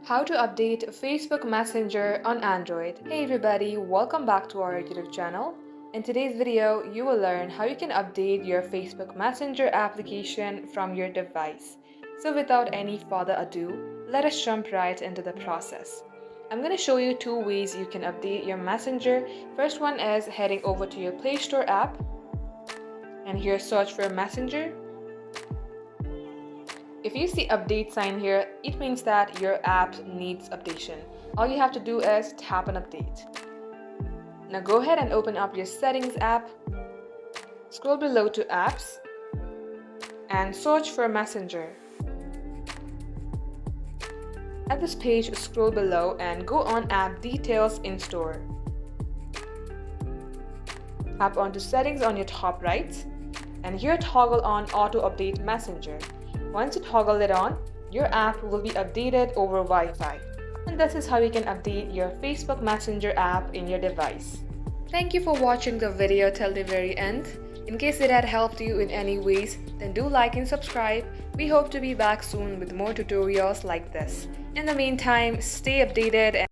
How to update Facebook Messenger on Android. Hey everybody, welcome back to our YouTube channel. In today's video, you will learn how you can update your Facebook Messenger application from your device. So without any further ado, let us jump right into the process. I'm going to show you two ways you can update your Messenger. First one is heading over to your Play Store app and here search for Messenger. If you see update sign here, it means that your app needs updation. All you have to do is tap on update. Now go ahead and open up your settings app, scroll below to apps, and search for Messenger. At this page, scroll below and go on app details in store. Tap onto settings on your top right, and here toggle on auto update Messenger. Once you toggle it on, your app will be updated over Wi-Fi. And this is how you can update your Facebook Messenger app in your device. Thank you for watching the video till the very end. In case it had helped you in any ways, then do like and subscribe. We hope to be back soon with more tutorials like this. In the meantime, stay updated and